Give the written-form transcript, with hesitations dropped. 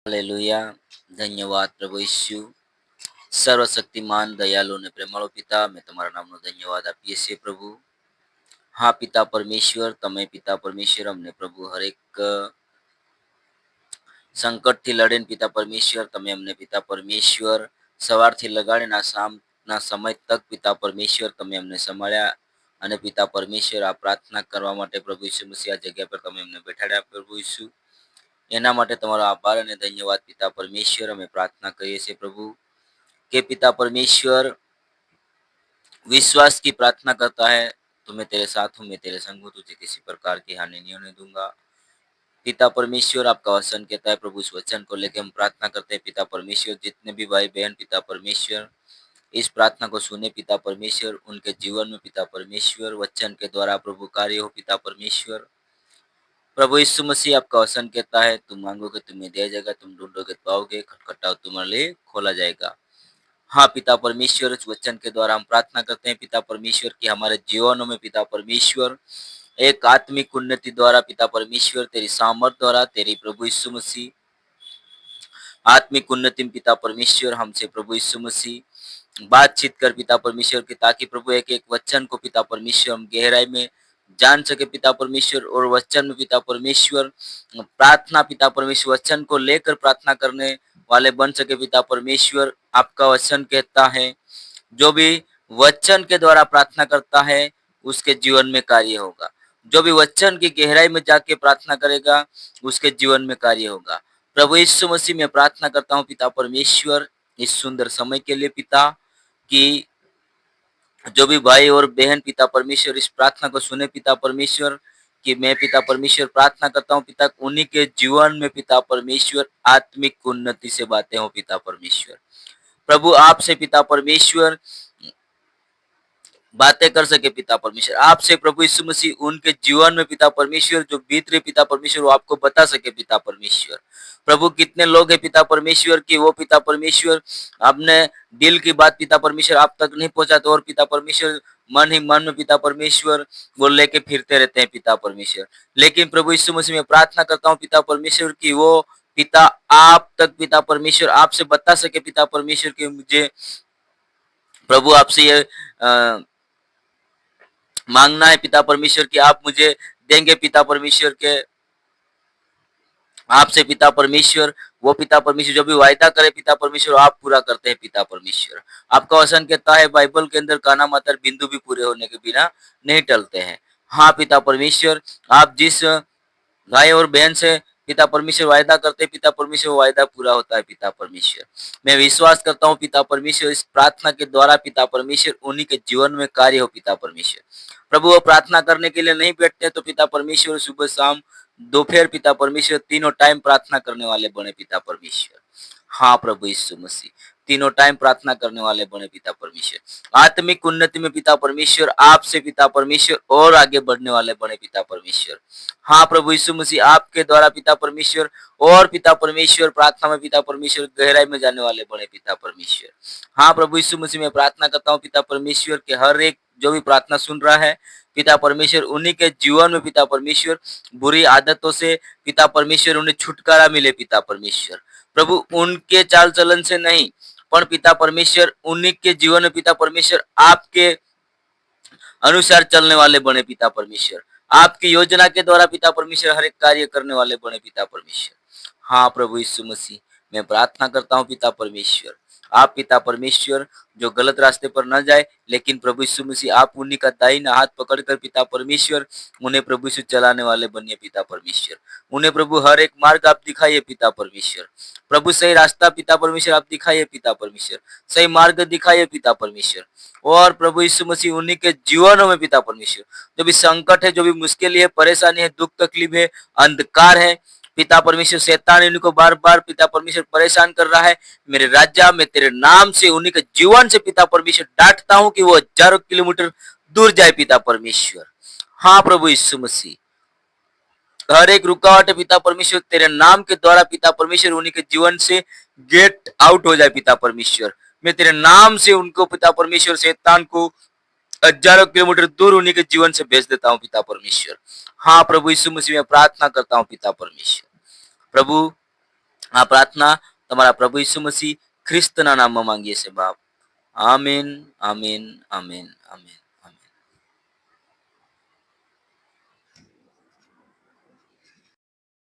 Hallelujah. धन्यवाद प्रभु यीशु। सर्वशक्तिमान दयालु ने प्रेमाळु पिता, मैं तुम्हारा नामનો ધન્યવાદ આપીએ છીએ પ્રભુ। હા પિતા પરમેશ્વર, તમે પિતા પરમેશ્વર અમને પ્રભુ હરેક સંકટથી લડીને પિતા પરમેશ્વર તમે અમને પિતા પરમેશ્વર સવારથી લગાડીને આ સામના સમય તક પિતા પરમેશ્વર તમે અમને સંભાળ્યા અને પિતા પરમેશ્વર આ પ્રાર્થના કરવા માટે પ્રભુ ઈસુ મસીહ આ જગ્યા પર તમે અમને બેઠાડ્યા પ્રભુ ઈસુ એના માટે તમારો આભાર અને ધન્યવાદ पिता परमेश्वर। અમે प्रार्थना કરીએ છીએ प्रभु कि पिता परमेश्वर विश्वास की प्रार्थना करता है तो मैं तेरे साथ हूँ, मैं तेरे संग हूँ, तुझे किसी प्रकार की हानि नहीं होने दूंगा। पिता परमेश्वर आपका वचन कहता है प्रभु, इस वचन को लेकर हम प्रार्थना करते हैं पिता परमेश्वर। जितने भी भाई बहन पिता परमेश्वर इस प्रार्थना को सुने पिता परमेश्वर, उनके जीवन में पिता परमेश्वर वचन के द्वारा प्रभु कार्य हो पिता परमेश्वर। प्रभु यीशु मसीह आपका वचन कहता है तुम मांगोगे तुम्हें दिया जाएगा, तुम ढूंढोगे तो पाओगे, खटखटाओ तुम्हारे लिए खोला जाएगा। हाँ पिता परमेश्वर, इस वचन के द्वारा हम प्रार्थना करते हैं पिता परमेश्वर कि हमारे जीवनों में पिता परमेश्वर एक आत्मिक उन्नति द्वारा पिता परमेश्वर तेरी सामर्थ द्वारा तेरी प्रभु यीशु मसीह आत्मिक उन्नति में पिता परमेश्वर हमसे प्रभु यीशु मसीह बातचीत कर पिता परमेश्वर की, ताकि प्रभु एक एक वचन को पिता परमेश्वर हम गहराई में जान सके पिता परमेश्वर। और वचन में पिता परमेश्वर प्रार्थना पिता परमेश्वर वचन को लेकर प्रार्थना करने वाले बन सके पिता परमेश्वर। आपका वचन कहता है जो भी वचन के द्वारा प्रार्थना करता है उसके जीवन में कार्य होगा। जो भी वचन की गहराई में जाके प्रार्थना करेगा उसके जीवन में कार्य होगा। प्रभु यीशु मसीह में प्रार्थना करता हूँ पिता परमेश्वर इस सुंदर समय के लिए पिता, कि जो भी भाई और बहन पिता परमेश्वर इस प्रार्थना को सुने पिता परमेश्वर, कि मैं पिता परमेश्वर प्रार्थना करता हूँ पिता उन्हीं के जीवन में पिता परमेश्वर आत्मिक उन्नति से बातें हो पिता परमेश्वर। प्रभु आपसे पिता परमेश्वर बातें कर सके पिता परमेश्वर, आपसे प्रभु यीशु मसीह उनके जीवन में पिता परमेश्वर जो बीत रहे पिता परमेश्वर वो आपको बता सके पिता परमेश्वर। प्रभु कितने लोग हैं पिता परमेश्वर कि वो पिता परमेश्वर अपने दिल की बात पिता परमेश्वर आप तक नहीं पहुंचाते और पिता परमेश्वर मन ही मन में पिता परमेश्वर वो लेके फिरते रहते हैं पिता परमेश्वर। लेकिन प्रभु यीशु मसीह में प्रार्थना करता हूँ पिता परमेश्वर की वो पिता आप तक पिता परमेश्वर आपसे बता सके पिता परमेश्वर की मुझे प्रभु आपसे ये मांगना है पिता परमेश्वर कि आप मुझे देंगे पिता परमेश्वर के, आपसे पिता परमेश्वर वो पिता परमेश्वर जो भी वायदा करे पिता परमेश्वर आप पूरा करते हैं पिता परमेश्वर। आपका वचन कहता है बाइबल के अंदर काना मातर बिंदु भी पूरे होने के बिना नहीं टलते हैं। हाँ पिता परमेश्वर, आप जिस भाई और बहन से पिता परमेश्वर वायदा करते हैं पिता परमेश्वर वो वायदा पूरा होता है पिता परमेश्वर। मैं विश्वास करता हूँ पिता परमेश्वर इस प्रार्थना के द्वारा पिता परमेश्वर उन्हीं के जीवन में कार्य हो पिता परमेश्वर। प्रभु वो प्रार्थना करने के लिए नहीं बैठते तो पिता परमेश्वर सुबह शाम दोपहर पिता परमेश्वर तीनों टाइम प्रार्थना करने वाले बने पिता परमेश्वर। हाँ प्रभु यीशु मसीह तीनों टाइम प्रार्थना करने वाले बने पिता परमेश्वर। आत्मिक उन्नति में पिता परमेश्वर आपसे पिता परमेश्वर और आगे बढ़ने वाले बने पिता परमेश्वर। हाँ प्रभु यीशु मसीह आपके द्वारा पिता परमेश्वर और पिता परमेश्वर प्रार्थना में पिता परमेश्वर गहराई में जाने वाले बने पिता परमेश्वर। हाँ प्रभु यीशु मसीह में प्रार्थना करता हूँ पिता परमेश्वर के हर एक जो भी प्रार्थना सुन रहा है पिता परमेश्वर उन्हीं के जीवन में पिता परमेश्वर बुरी आदतों से पिता परमेश्वर उन्हें छुटकारा मिले पिता परमेश्वर। प्रभु उनके चाल चलन से नहीं पर पिता परमेश्वर उन्हीं के जीवन में पिता परमेश्वर आपके अनुसार चलने वाले बने पिता परमेश्वर। आपकी योजना के द्वारा पिता परमेश्वर हर एक कार्य करने वाले बने पिता परमेश्वर। हाँ प्रभु यीशु मसीह मैं प्रार्थना करता हूँ पिता परमेश्वर आप पिता परमेश्वर जो गलत रास्ते पर न जाए, लेकिन प्रभु यीशु मसीह आप उन्हीं का दाहिना हाथ पकड़कर पिता परमेश्वर उन्हें प्रभु यीशु चलाने वाले बनिए पिता परमेश्वर। उन्हें प्रभु हर एक मार्ग आप दिखाइए पिता परमेश्वर। प्रभु सही रास्ता पिता परमेश्वर आप दिखाइए पिता परमेश्वर, सही मार्ग दिखाइए पिता परमेश्वर। और प्रभु यीशु मसीह उन्हीं के जीवनों में पिता परमेश्वर जो भी संकट है, जो भी मुश्किल है, परेशानी है, दुख तकलीफ है, अंधकार है पिता परमेश्वर, शैतान इनको बार बार पिता परमेश्वर परेशान कर रहा है, मेरे राजा में तेरे नाम से उन्हीं के जीवन से पिता परमेश्वर डांटता हूं कि वो हजारों किलोमीटर दूर जाए पिता परमेश्वर। हाँ प्रभु यीशु मसीह हर एक रुकावट पिता परमेश्वर तेरे नाम के द्वारा पिता परमेश्वर उन्हीं के जीवन से गेट आउट हो जाए पिता परमेश्वर। मैं तेरे नाम से उनको पिता परमेश्वर शैतान को हजारों किलोमीटर दूर उन्हीं के जीवन से भेज देता हूँ पिता परमेश्वर। हाँ प्रभु यीशु मसीह में प्रार्थना करता हूँ पिता परमेश्वर। प्रभु આ પ્રાર્થના તમારા પ્રભુ ઈસુ મસીહ ખ્રિસ્તના નામમાં માંગીએ છીએ બાપ. આમીન, આમીન, આમીન, આમીન.